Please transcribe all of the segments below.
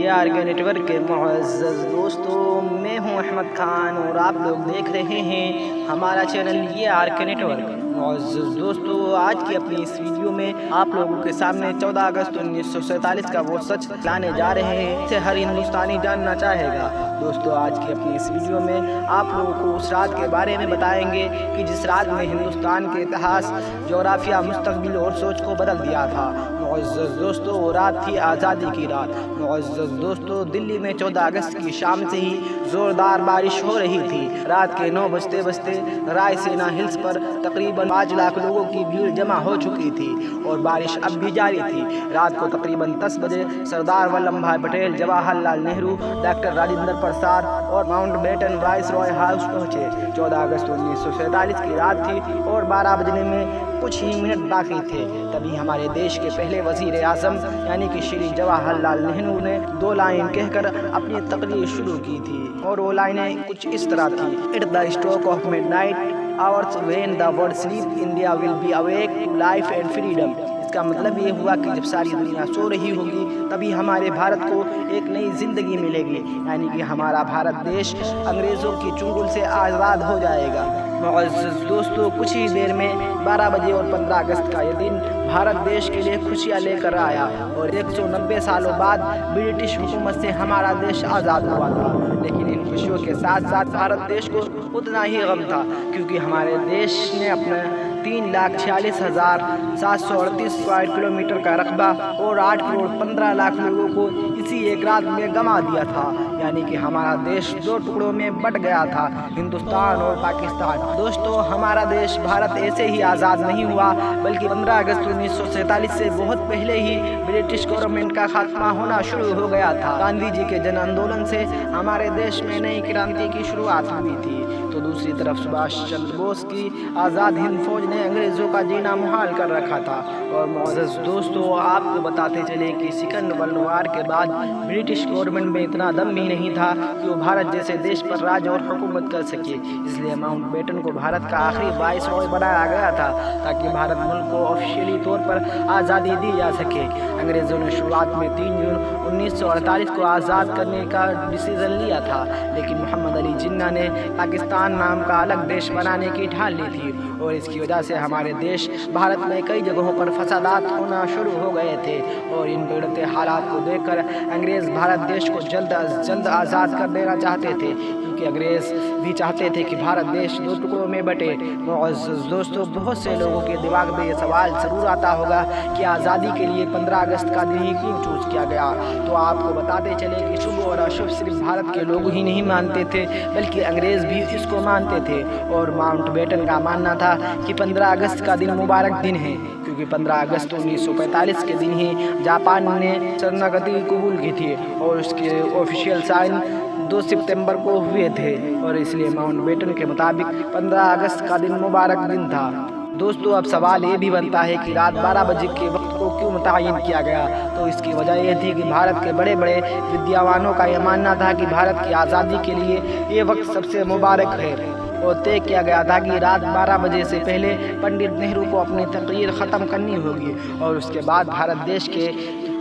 ये R K network के मुअज़्ज़ज़ दोस्तों, मैं हूं अहमद खान और आप लोग देख रहे हैं हमारा चैनल ये आरके नेटवर्क। मुअज़्ज़ज़ दोस्तों, आज की अपनी इस वीडियो में आप लोगों के सामने 14 अगस्त 1947 का वो सच लाने जा रहे हैं जिसे हर हिंदुस्तानी जानना चाहेगा। दोस्तों, आज की अपनी इस वीडियो में आप लोगों को उस रात के बारे में बताएंगे कि जिस रात में हिंदुस्तान के इतिहास, जोग्राफिया, मुस्तकबिल और सोच को बदल दिया था। मुअज़्ज़ज़ दोस्तों, वो रात थी आज़ादी की रात। मुअज़्ज़ज़ दोस्तों, दिल्ली में 14 अगस्त की शाम से ही जोरदार बारिश हो रही थी। रात के 9 बजते बजते रायसीना हिल्स पर तकरीबन 5 लाख लोगों की भीड़ जमा हो चुकी थी और बारिश अब भी जारी थी। रात को तकरीबन 10 बजे सरदार वल्लभ भाई पटेल, जवाहरलाल नेहरू, डॉक्टर राजेंद्र प्रसाद और Mountbatten Viceroy House पहुंचे। 14 अगस्त 1947 की रात थी और 12 बजने में कुछ ही मिनट बाकी थे। तभी हमारे देश के पहले वज़ीर आज़म यानी कि श्री जवाहरलाल नेहरू ने 2 लाइन कहकर अपनी तकरीर शुरू की थी और वो लाइनें कुछ इस तरह थी। At the stroke of midnight hours when the world sleep, India will be awake to life and freedom. इसका मतलब ये हुआ कि जब सारी दुनिया सो रही होगी तभी हमारे भारत को एक नई जिंदगी मिलेगी, यानी कि हमारा भारत देश अंग्रेज़ों की चुंगल से आज़ाद हो जाएगा। मुअज़्ज़ज़ दोस्तों, कुछ ही देर में 12 बजे और 15 अगस्त का ये दिन भारत देश के लिए खुशियाँ लेकर आया और 190 सालों बाद ब्रिटिश हुकूमत से हमारा देश आज़ाद हुआ था। लेकिन इन खुशियों के साथ साथ भारत देश को उतना ही गम था, क्योंकि हमारे देश ने अपना 3,46,738 स्क्वायर किलोमीटर का रकबा और 8 करोड़ 15 लाख लोगों को इसी एक रात में गंवा दिया था। यानी कि हमारा देश 2 टुकड़ों में बट गया था, हिंदुस्तान और पाकिस्तान। दोस्तों, हमारा देश भारत ऐसे ही आज़ाद नहीं हुआ, बल्कि 15 अगस्त 1947 से बहुत पहले ही ब्रिटिश गवर्नमेंट का खात्मा होना शुरू हो गया था। गांधी जी के जन आंदोलन से हमारे देश में नई क्रांति की शुरुआत हुई थी, तो दूसरी तरफ सुभाष चंद्र बोस की आज़ाद हिंद फौज ने अंग्रेज़ों का जीना मुहाल कर रखा था। और मुअज़्ज़ज़ दोस्तों, आपको बताते चले कि सेकंड वर्ल्ड वॉर के बाद ब्रिटिश गवर्नमेंट में इतना दम भी नहीं था कि वो भारत जैसे देश पर राज और हुकूमत कर सके। इसलिए माउंट बेटन को भारत का आखिरी वाइस रॉय बनाया गया था ताकि भारत मुल्क को ऑफिशियली तौर पर आज़ादी दी जा सके। अंग्रेज़ों ने शुरुआत में 3 जून 1948 को आज़ाद करने का डिसीज़न लिया था, लेकिन मोहम्मद अली जिन्ना ने पाकिस्तान नाम का अलग देश बनाने की ठान ली थी और इसकी वजह से हमारे देश भारत में कई जगहों पर फसादात होना शुरू हो गए थे। और इन बिगड़ते हालात को देखकर अंग्रेज़ भारत देश को जल्द अज जल्द आज़ाद कर देना चाहते थे, क्योंकि अंग्रेज़ भी चाहते थे कि भारत देश 2 टुकड़ों में बटे। मुअज़्ज़ज़ दोस्तों, बहुत से लोगों के दिमाग में ये सवाल ज़रूर आता होगा कि आज़ादी के लिए 15 अगस्त का दिन ही क्यों चूज़ किया गया। तो आपको बताते चले कि शुभ और अशुभ सिर्फ भारत के लोग ही नहीं मानते थे, बल्कि अंग्रेज़ भी इसको मानते थे। और माउंट बेटन का मानना था कि 15 अगस्त का दिन मुबारक दिन है, क्योंकि 15 अगस्त 1945 के दिन ही जापान ने शरणागति कबूल की थी और उसके ऑफिशियल साइन 2 सितंबर को हुए थे। और इसलिए माउंट बेटन के मुताबिक 15 अगस्त का दिन मुबारक दिन था। दोस्तों, अब सवाल ये भी बनता है कि रात 12 बजे के वक्त को क्यों मुतय्यन किया गया। तो इसकी वजह यह थी कि भारत के बड़े बड़े विद्वानों का यह मानना था कि भारत की आज़ादी के लिए ये वक्त सबसे मुबारक है और तय किया गया था कि रात 12 बजे से पहले पंडित नेहरू को अपनी तकरीर ख़त्म करनी होगी और उसके बाद भारत देश के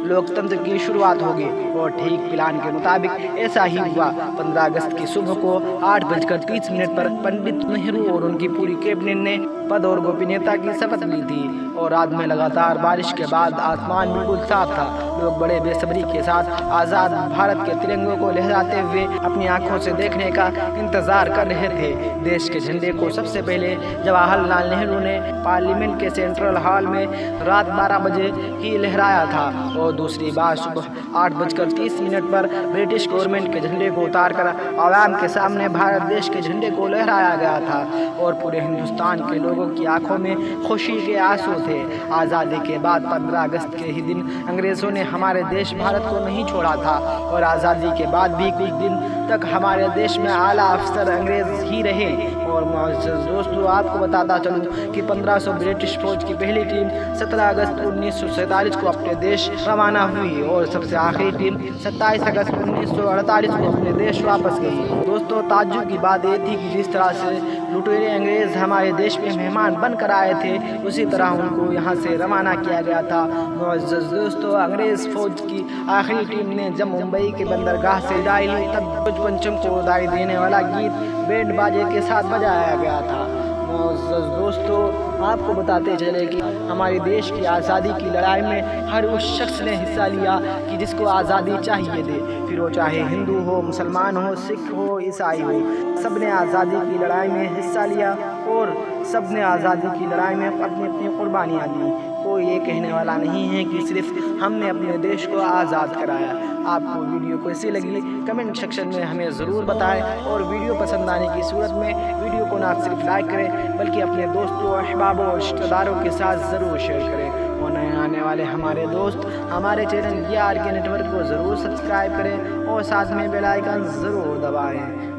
लोकतंत्र की शुरुआत होगी। और ठीक प्लान के मुताबिक ऐसा ही हुआ। 15 अगस्त की सुबह को 8:30 पर पंडित नेहरू और उनकी पूरी कैबिनेट ने पद और गोपनीयता की शपथ ली थी। और रात में लगातार बारिश के बाद आसमान बिल्कुल साफ था। लोग बड़े बेसब्री के साथ आज़ाद भारत के तिरंगे को लहराते हुए अपनी आंखों से देखने का इंतज़ार कर रहे थे। देश के झंडे को सबसे पहले जवाहरलाल नेहरू ने पार्लियामेंट के सेंट्रल हॉल में रात 12 बजे ही लहराया था और दूसरी बार सुबह 8:30 पर ब्रिटिश गवर्नमेंट के झंडे को उतारकर आवाम के सामने भारत देश के झंडे को लहराया गया था। और पूरे हिंदुस्तान के लोगों की आंखों में खुशी के आंसू थे। आज़ादी के बाद 15 अगस्त के ही दिन अंग्रेज़ों ने हमारे देश भारत को नहीं छोड़ा था और आज़ादी के बाद भी कुछ दिन तक हमारे देश में आला अफसर अंग्रेज़ ही रहे اور معزز دوستو آپ کو بتاتا چلوں کہ 1500 برٹش فوج کی پہلی ٹیم 17 اگست 1947 کو اپنے دیش روانہ ہوئی اور سب سے آخری ٹیم 27 اگست 1948 کو اپنے دیش واپس گئی۔ دوستو تعجب کی بات یہ تھی کہ جس طرح سے لٹیرے انگریز ہمارے دیش میں مہمان بن کر آئے تھے اسی طرح ان کو یہاں سے روانہ کیا گیا تھا۔ معزز دوستو انگریز فوج کی آخری ٹیم نے جب ممبئی کے بندرگاہ سے وداعی لی تب پنچم کو وداعی دینے والا گیت بینڈ باجے کے ساتھ بجایا گیا تھا۔ معزز دوستو آپ کو بتاتے چلے کہ ہمارے دیش کی آزادی کی لڑائی میں ہر اس شخص نے حصہ لیا کہ جس کو آزادی چاہیے تھے، پھر وہ چاہے ہندو ہو، مسلمان ہو، سکھ ہو، عیسائی ہو، سب نے آزادی کی لڑائی میں حصہ لیا اور سب نے آزادی کی لڑائی میں اپنی اپنی قربانیاں دیں۔ کوئی یہ کہنے والا نہیں ہے کہ صرف ہم نے اپنے دیش کو آزاد کرایا۔ آپ کو ویڈیو کیسی لگی کمنٹ سیکشن میں ہمیں ضرور بتائیں اور ویڈیو پسند آنے کی صورت میں ویڈیو کو نہ صرف لائک کریں بلکہ اپنے دوستوں، احبابوں اور رشتہ داروں کے ساتھ ضرور شیئر کریں۔ اور نئے آنے والے ہمارے دوست ہمارے چینل یہ آر کے نیٹ ورک کو ضرور سبسکرائب کریں اور ساتھ میں بیل آئیکن ضرور دبائیں۔